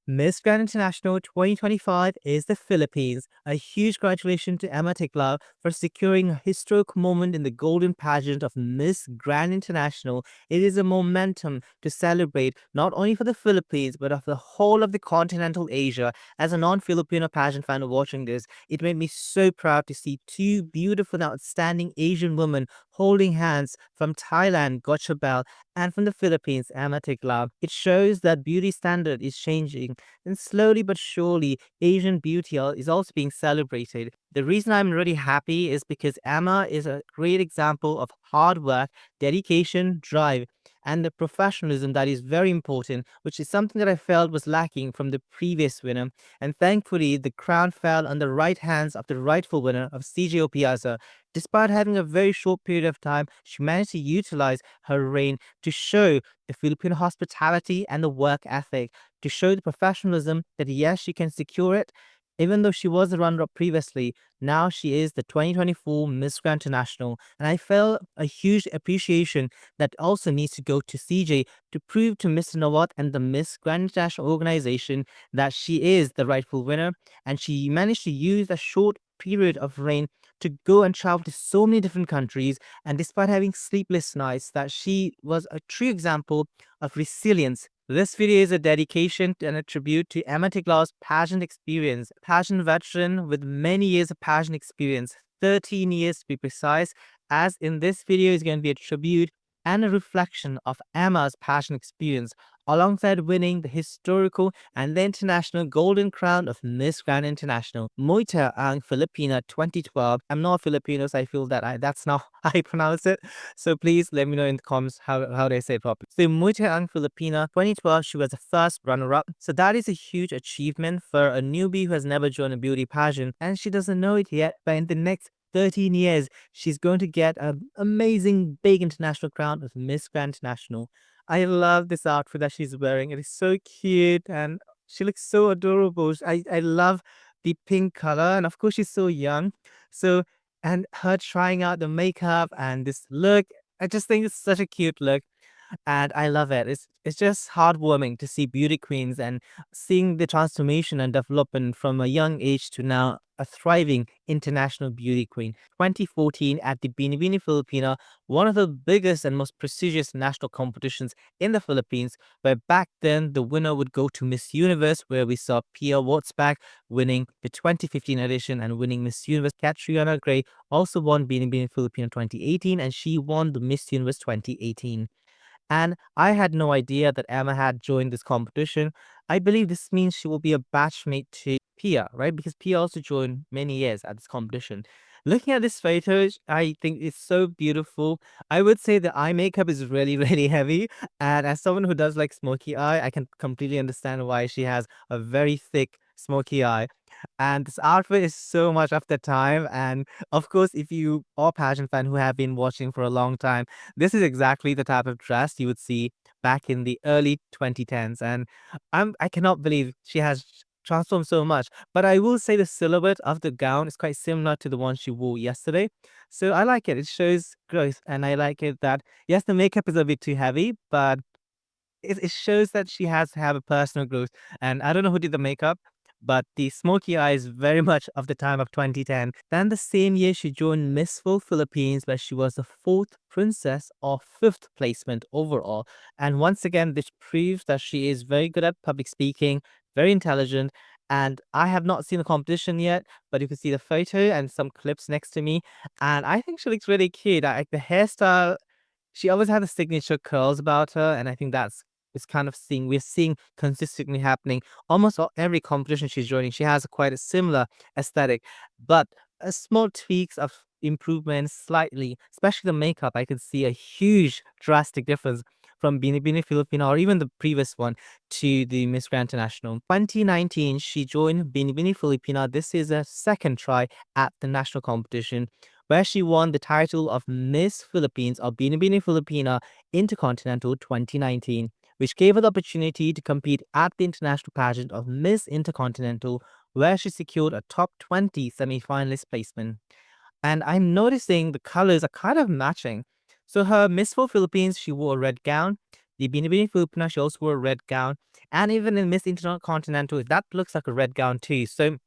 Miss Grand International 2025 is the Philippines. A huge congratulations to Emma Tiglao for securing a historic moment in the golden pageant of Miss Grand International. It is a momentum to celebrate not only for the Philippines but of the whole of the continental Asia. As a non-Filipino pageant fan watching this, it made me so proud to see two beautiful and outstanding Asian women holding hands from Thailand, Gotchabel, and from the Philippines, Emma Tiglao. It shows that beauty standard is changing, and slowly but surely, Asian beauty is also being celebrated. The reason I'm really happy is because Emma is a great example of hard work, dedication, drive, and the professionalism that is very important, which is something that I felt was lacking from the previous winner. And thankfully, the crown fell on the right hands of the rightful winner of CJO Piazza. Despite having a very short period of time, she managed to utilize her reign to show the Filipino hospitality and the work ethic, to show the professionalism that yes, she can secure it. Even though she was a runner-up previously, now she is the 2024 Miss Grand International. And I felt a huge appreciation that also needs to go to CJ to prove to Mr. Nawat and the Miss Grand International organization that she is the rightful winner. And she managed to use a short period of reign to go and travel to so many different countries, and despite having sleepless nights, that she was a true example of resilience. This video is a dedication and a tribute to Emma Tiglao's pageant experience, a pageant veteran with many years of pageant experience, 13 years to be precise, as in this video is going to be a tribute and a reflection of Emma's pageant experience, alongside winning the historical and the international golden crown of Miss Grand International. Muita ang Filipina 2012. I'm not Filipino, so I feel that that's not how I pronounce it. So please let me know in the comments how they say it properly. So Muita ang Filipina 2012, she was the first runner-up. So that is a huge achievement for a newbie who has never joined a beauty pageant, and she doesn't know it yet, but in the next 13 years, she's going to get an amazing big international crown of Miss Grand International. I love this outfit that she's wearing. It is so cute and she looks so adorable. I love the pink color, and of course she's so young. So, and her trying out the makeup and this look, I just think it's such a cute look and I love it. It's just heartwarming to see beauty queens and seeing the transformation and development from a young age to now a thriving international beauty queen. 2014 at the Binibini Filipina, one of the biggest and most prestigious national competitions in the Philippines, where back then the winner would go to Miss Universe, where we saw Pia Wurtzbach winning the 2015 edition and winning Miss Universe. Catriona Gray also won Binibini Filipina 2018, and she won the Miss Universe 2018. And I had no idea that Emma had joined this competition. I believe this means she will be a batchmate to Pia, right? Because Pia also joined many years at this competition. Looking at this photo, I think it's so beautiful. I would say the eye makeup is really, really heavy. And as someone who does like smoky eye, I can completely understand why she has a very thick smoky eye. And this outfit is so much of the time. And of course, if you are a pageant fan who have been watching for a long time, this is exactly the type of dress you would see back in the early 2010s. And I cannot believe she has transformed so much. But I will say the silhouette of the gown is quite similar to the one she wore yesterday. So I like it. It shows growth. And I like it that, yes, the makeup is a bit too heavy, but it shows that she has to have a personal growth. And I don't know who did the makeup, but the smoky eye is very much of the time of 2010. Then the same year, she joined Miss World Philippines, where she was the fourth princess or fifth placement overall. And once again, this proves that she is very good at public speaking, very intelligent. And I have not seen the competition yet, but you can see the photo and some clips next to me. And I think she looks really cute. I like the hairstyle. She always had the signature curls about her, and I think that's it's kind of we're seeing consistently happening almost every competition she's joining. She has quite a similar aesthetic, but a small tweaks of improvement slightly, especially the makeup. I can see a huge drastic difference from Binibini Filipina or even the previous one to the Miss Grand International. 2019, she joined Binibini Filipina. This is a second try at the national competition, where she won the title of Miss Philippines or Binibini Filipina Intercontinental 2019, which gave her the opportunity to compete at the international pageant of Miss Intercontinental, where she secured a top 20 semi-finalist placement. And I'm noticing the colors are kind of matching. So her Miss for Philippines, she wore a red gown. the Binibini Filipina, she also wore a red gown. And even in Miss Intercontinental, that looks like a red gown too. So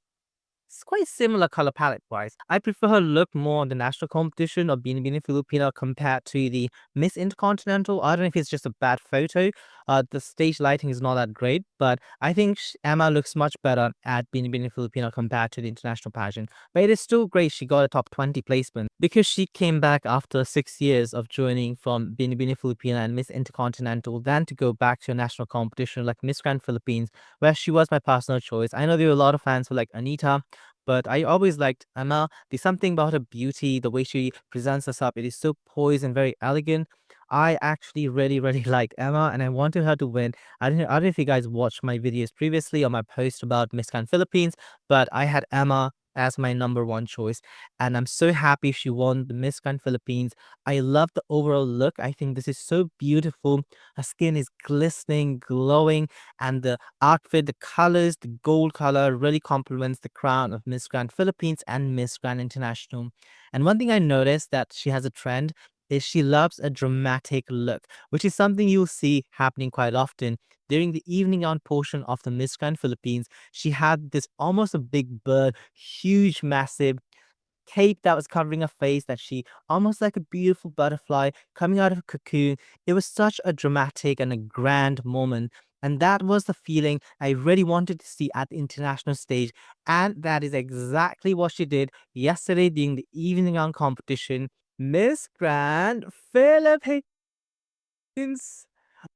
it's quite similar color palette wise. I prefer her look more on the national competition of Binibini Filipina compared to the Miss Intercontinental. I don't know if it's just a bad photo. The stage lighting is not that great, but I think Emma looks much better at Binibini Filipina compared to the international pageant. But it is still great she got a top 20 placement because she came back after 6 years of joining from Binibini Filipina and Miss Intercontinental, then to go back to a national competition like Miss Grand Philippines, where she was my personal choice. I know there were a lot of fans who like Anita, but I always liked Emma. There's something about her beauty, the way she presents herself. It is so poised and very elegant. I actually really, really like Emma, and I wanted her to win. I don't know if you guys watched my videos previously or my post about Miss Grand Philippines, but I had Emma as my number one choice, and I'm so happy she won the Miss Grand Philippines. I love the overall look. I think this is so beautiful. Her skin is glistening, glowing, and the outfit, the colors, the gold color really complements the crown of Miss Grand Philippines and Miss Grand International. And one thing I noticed that she has a trend is she loves a dramatic look, which is something you'll see happening quite often. During the evening on portion of the Miss Grand Philippines, she had this almost a big bird, huge, massive cape that was covering her face, that she almost like a beautiful butterfly coming out of a cocoon. It was such a dramatic and a grand moment. And that was the feeling I really wanted to see at the international stage. And that is exactly what she did yesterday during the evening on competition. Miss Grand Philippines.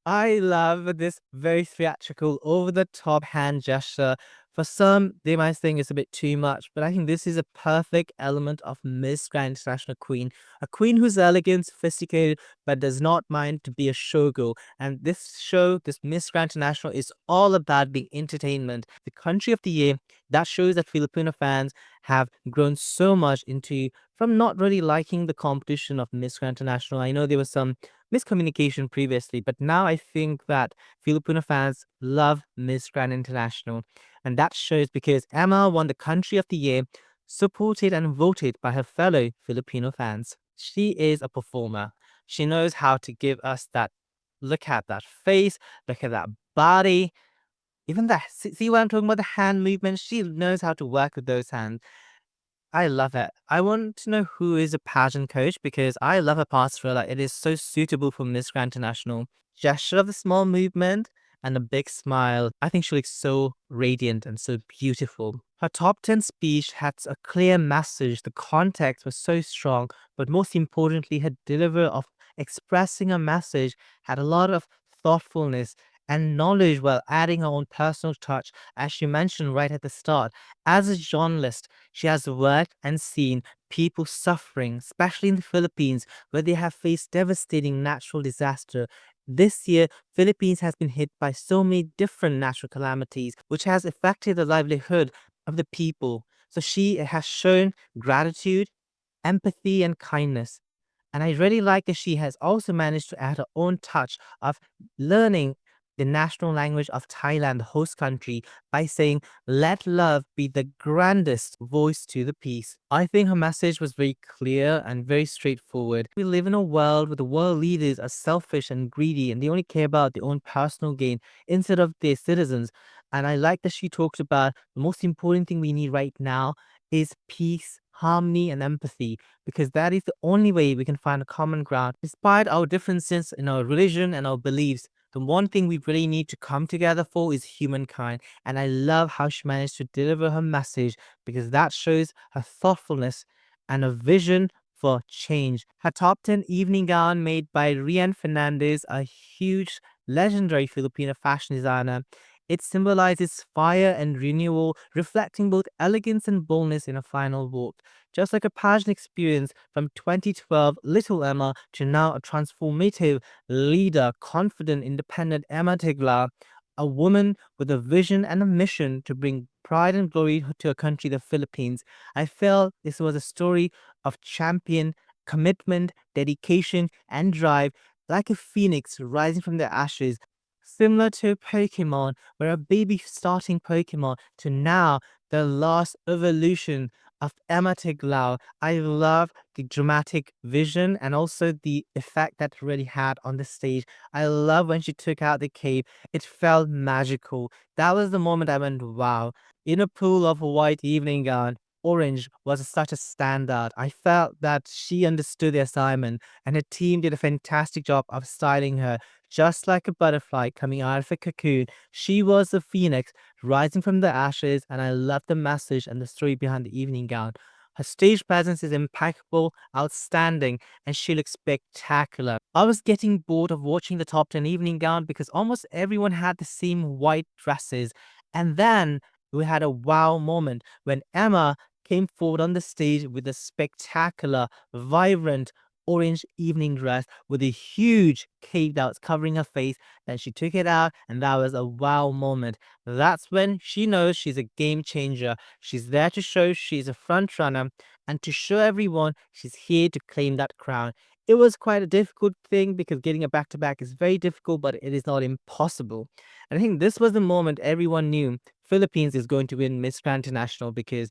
I love this very theatrical, over the top hand gesture. For some, they might think it's a bit too much, but I think this is a perfect element of Miss Grand International Queen. A queen who's elegant, sophisticated, but does not mind to be a showgirl. And this show, this Miss Grand International, is all about being entertainment. The country of the year, that shows that Filipino fans have grown so much into from not really liking the competition of Miss Grand International. I know there was some miscommunication previously, but now I think that Filipino fans love Miss Grand International. And that shows because Emma won the Country of the Year, supported and voted by her fellow Filipino fans. She is a performer. She knows how to give us that look at that face, look at that body, even that. See what I'm talking about? The hand movement. She knows how to work with those hands. I love it. I want to know who is a pageant coach because I love a past thriller. It is so suitable for Miss Grand International. Gesture of the small movement and a big smile. I think she looks so radiant and so beautiful. Her top 10 speech had a clear message. The context was so strong, but most importantly, her delivery of expressing a message had a lot of thoughtfulness and knowledge while adding her own personal touch, as she mentioned right at the start. As a journalist, she has worked and seen people suffering, especially in the Philippines, where they have faced devastating natural disaster. This year, Philippines has been hit by so many different natural calamities, which has affected the livelihood of the people. So she has shown gratitude, empathy, and kindness. And I really like that she has also managed to add her own touch of learning the national language of Thailand, the host country, by saying, let love be the grandest voice to the peace. I think her message was very clear and very straightforward. We live in a world where the world leaders are selfish and greedy and they only care about their own personal gain instead of their citizens. And I like that she talked about the most important thing we need right now is peace, harmony, and empathy, because that is the only way we can find a common ground. Despite our differences in our religion and our beliefs, the one thing we really need to come together for is humankind. And I love how she managed to deliver her message because that shows her thoughtfulness and a vision for change. Her top 10 evening gown made by Rian Fernandez, a huge, legendary Filipino fashion designer. It symbolizes fire and renewal, reflecting both elegance and boldness in a final walk. Just like a pageant experience from 2012 Little Emma to now a transformative leader, confident, independent Emma Tiglao, a woman with a vision and a mission to bring pride and glory to a country, the Philippines. I felt this was a story of champion, commitment, dedication, and drive, like a phoenix rising from the ashes. Similar to Pokemon, where a baby starting Pokemon to now the last evolution of Emma Tiglao. I love the dramatic vision and also the effect that it really had on the stage. I love when she took out the cape. It felt magical. That was the moment I went, wow. In a pool of a white evening gown, orange was such a standout. I felt that she understood the assignment and her team did a fantastic job of styling her. Just like a butterfly coming out of a cocoon, she was the phoenix rising from the ashes, and I love the message and the story behind the evening gown. Her stage presence is impeccable, outstanding, and she looks spectacular. I was getting bored of watching the top 10 evening gown because almost everyone had the same white dresses. And then we had a wow moment when Emma came forward on the stage with a spectacular, vibrant, orange evening dress with a huge cape that was covering her face. Then she took it out, and that was a wow moment. That's when she knows she's a game changer. She's there to show she's a front runner and to show everyone she's here to claim that crown. It was quite a difficult thing because getting a back to back is very difficult, but it is not impossible. And I think this was the moment everyone knew Philippines is going to win Miss Grand International because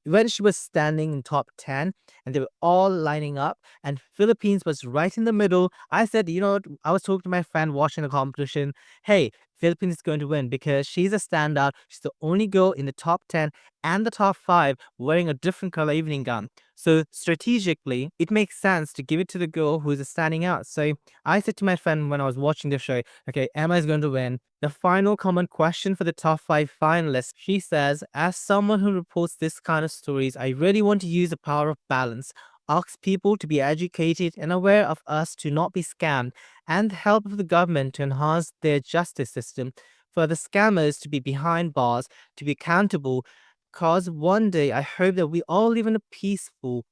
when she was standing in top 10 and they were all lining up and Philippines was right in the middle, I said, you know what, I was talking to my friend watching the competition, hey, Philippines is going to win because she's a standout. She's the only girl in the top 10 and the top 5 wearing a different color evening gown. So strategically, it makes sense to give it to the girl who is standing out. So I said to my friend when I was watching the show, okay, Emma is going to win. The final common question for the top 5 finalists, she says, as someone who reports this kind of stories, I really want to use the power of balance, ask people to be educated and aware of us to not be scammed, and the help of the government to enhance their justice system, for the scammers to be behind bars, to be accountable, cause one day I hope that we all live in a peaceful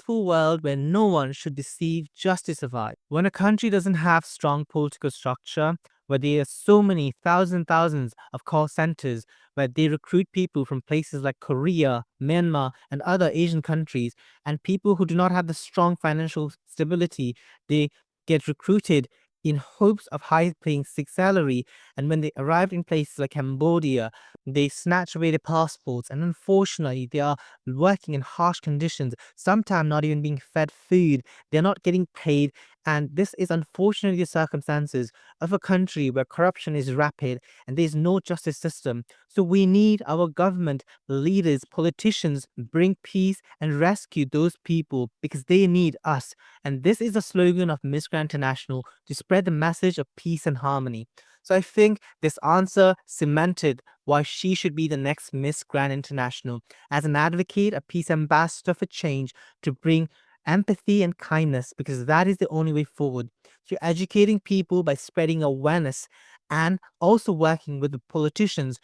world where no one should deceive just to survive. When a country doesn't have strong political structure, where there are so many thousands of call centers, where they recruit people from places like Korea, Myanmar, and other Asian countries, and people who do not have the strong financial stability, they get recruited in hopes of high paying salary. And when they arrive in places like Cambodia, they snatch away their passports, and unfortunately, they are working in harsh conditions, sometimes not even being fed food. They're not getting paid, and this is unfortunately the circumstances of a country where corruption is rapid and there's no justice system. So we need our government, leaders, politicians bring peace and rescue those people because they need us. And this is the slogan of Miss Grand International, to spread the message of peace and harmony. So I think this answer cemented why she should be the next Miss Grand International, as an advocate, a peace ambassador for change, to bring empathy and kindness, because that is the only way forward. You're educating people by spreading awareness and also working with the politicians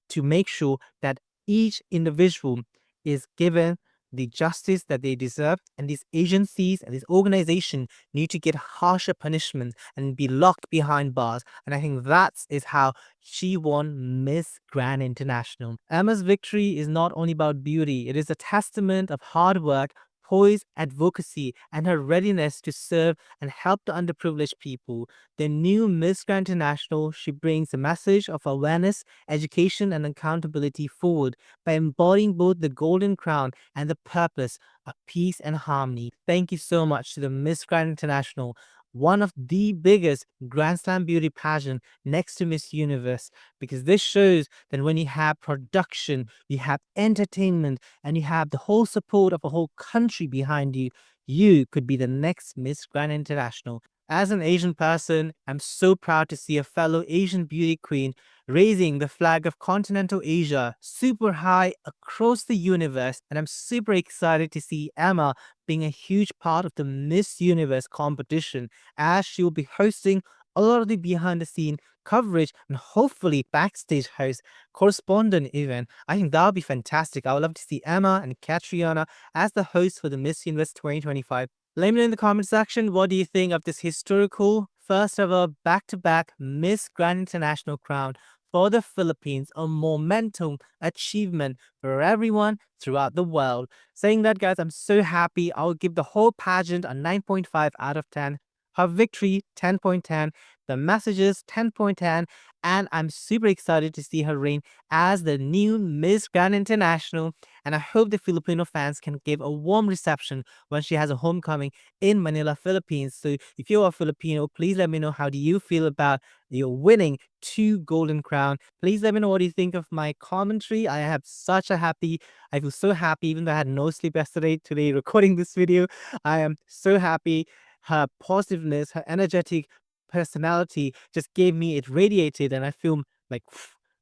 to make sure that each individual is given the justice that they deserve, and these agencies and these organizations need to get harsher punishments and be locked behind bars. And I think that is how she won Miss Grand International. Emma's victory is not only about beauty, it is a testament of hard work, poise, advocacy, and her readiness to serve and help the underprivileged people. The new Miss Grand International, she brings a message of awareness, education, and accountability forward by embodying both the golden crown and the purpose of peace and harmony. Thank you so much to the Miss Grand International, one of the biggest Grand Slam beauty pageant next to Miss Universe, because this shows that when you have production, you have entertainment, and you have the whole support of a whole country behind you, you could be the next Miss Grand International. As an Asian person, I'm so proud to see a fellow Asian beauty queen raising the flag of continental Asia super high across the universe. And I'm super excited to see Emma being a huge part of the Miss Universe competition, as she will be hosting a lot of the behind the scene coverage and hopefully backstage host correspondent even. I think that would be fantastic. I would love to see Emma and Katriana as the hosts for the Miss Universe 2025. Let me know in the comment section, what do you think of this historical first ever back-to-back Miss Grand International crown for the Philippines, a momentum achievement for everyone throughout the world. Saying that, guys, I'm so happy. I'll give the whole pageant a 9.5 out of 10. Her victory, 10.10. The messages, 10.10. And I'm super excited to see her reign as the new Miss Grand International. And I hope the Filipino fans can give a warm reception when she has a homecoming in Manila, Philippines. So if you are Filipino, please let me know how do you feel about your winning 2 golden crown. Please let me know what you think of my commentary. I feel so happy, even though I had no sleep yesterday, today recording this video. I am so happy. Her positiveness, her energetic personality just gave me, it radiated, and I feel like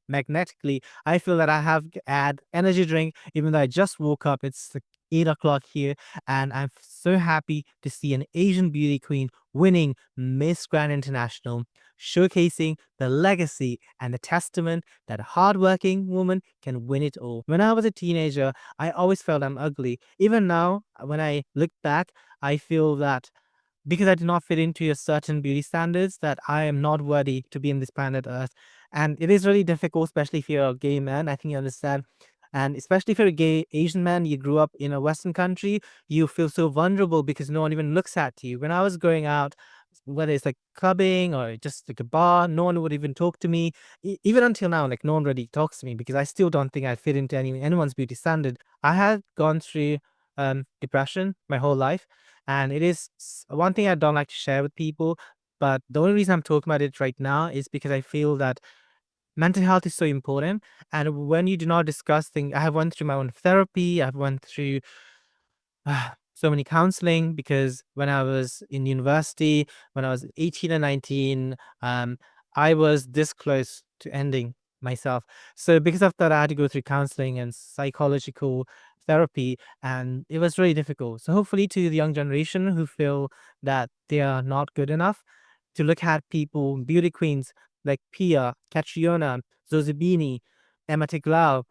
magnetically. I feel that I have had energy drink, even though I just woke up. It's like 8 o'clock here, and I'm so happy to see an Asian beauty queen winning Miss Grand International, showcasing the legacy and the testament that a hardworking woman can win it all. When I was a teenager, I always felt I'm ugly. Even now, when I look back, I feel that because I did not fit into a certain beauty standards, that I am not worthy to be in this planet Earth. And it is really difficult, especially if you're a gay man. I think you understand. And especially if you're a gay Asian man, you grew up in a Western country, you feel so vulnerable because no one even looks at you. When I was going out, whether it's like clubbing or just like a bar, no one would even talk to me. Even until now, like no one really talks to me because I still don't think I fit into anyone's beauty standard. I had gone through depression my whole life, and it is one thing I don't like to share with people. But the only reason I'm talking about it right now is because I feel that mental health is so important. And when you do not discuss things, I have went through my own therapy. I've went through so many counseling because when I was in university, when I was 18 and 19, I was this close to ending myself. So because of that, I had to go through counseling and psychological therapy, and it was really difficult. So hopefully to the young generation who feel that they are not good enough, to look at people, beauty queens like Pia, Catriona, Zozibini, Emma Tiglao,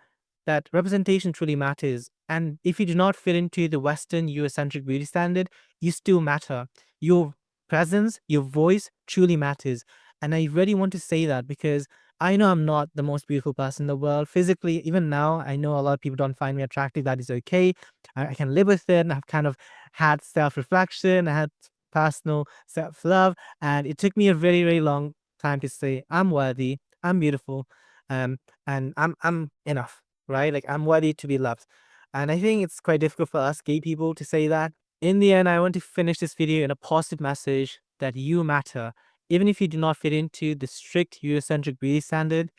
that representation truly matters. And if you do not fit into the Western US-centric beauty standard, you still matter. Your presence, your voice truly matters. And I really want to say that because I know I'm not the most beautiful person in the world. Physically, even now, I know a lot of people don't find me attractive. That is okay. I can live with it. And I've kind of had self-reflection. I had personal self-love. And it took me a very, very long time to say, I'm worthy. I'm beautiful. Um, and I'm enough, right? Like I'm worthy to be loved. And I think it's quite difficult for us gay people to say that. In the end, I want to finish this video in a positive message that you matter. Even if you do not fit into the strict Eurocentric beauty standard,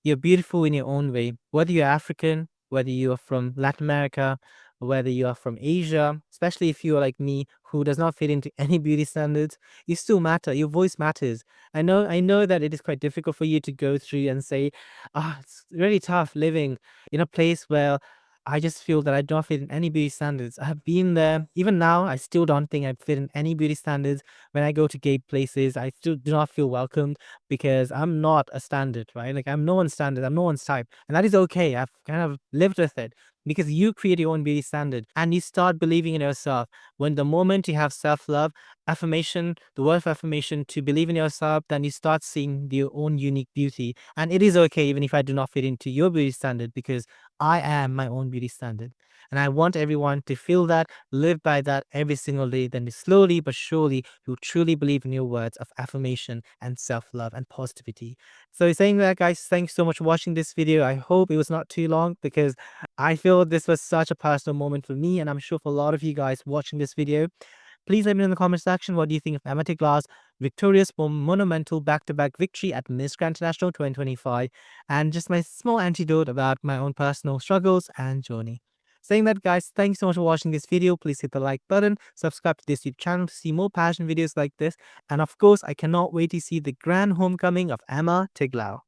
you're beautiful in your own way. Whether you're African, whether you are from Latin America, whether you are from Asia, especially if you are like me, who does not fit into any beauty standards, you still matter. Your voice matters. I know that it is quite difficult for you to go through and say, it's really tough living in a place where I just feel that I don't fit in any beauty standards. I have been there. Even now, I still don't think I fit in any beauty standards. When I go to gay places, I still do not feel welcomed because I'm not a standard, right? Like I'm no one's standard, I'm no one's type. And that is okay. I've kind of lived with it because you create your own beauty standard and you start believing in yourself. When the moment you have self-love, affirmation, the word of affirmation to believe in yourself, then you start seeing your own unique beauty. And it is okay even if I do not fit into your beauty standard because I am my own beauty standard. And I want everyone to feel that, live by that every single day. Then slowly but surely, you'll truly believe in your words of affirmation and self-love and positivity. So saying that, guys, thanks so much for watching this video. I hope it was not too long because I feel this was such a personal moment for me. And I'm sure for a lot of you guys watching this video. Please let me know in the comment section what do you think of Emma Tiglau's victorious monumental back-to-back victory at Miss Grand International 2025, and just my small antidote about my own personal struggles and journey. Saying that, guys, thanks so much for watching this video. Please hit the like button, subscribe to this YouTube channel to see more passion videos like this, and of course, I cannot wait to see the grand homecoming of Emma Tiglao.